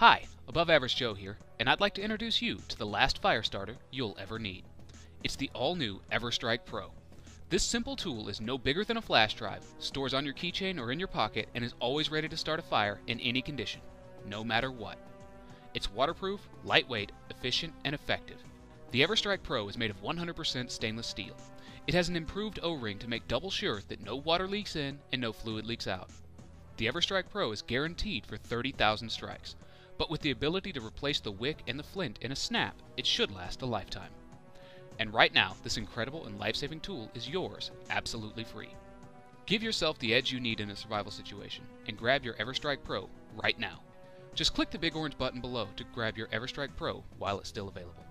Hi, Above Average Joe here, and I'd like to introduce you to the last Firestarter you'll ever need. It's the all-new Everstryke Pro. This simple tool is no bigger than a flash drive, stores on your keychain or in your pocket, and is always ready to start a fire in any condition, no matter what. It's waterproof, lightweight, efficient, and effective. The Everstryke Pro is made of 100% stainless steel. It has an improved O-ring to make double sure that no water leaks in and no fluid leaks out. The Everstryke Pro is guaranteed for 30,000 strikes, but with the ability to replace the wick and the flint in a snap, it should last a lifetime. And right now, this incredible and life-saving tool is yours, absolutely free. Give yourself the edge you need in a survival situation, and grab your Everstryke Pro right now. Just click the big orange button below to grab your Everstryke Pro while it's still available.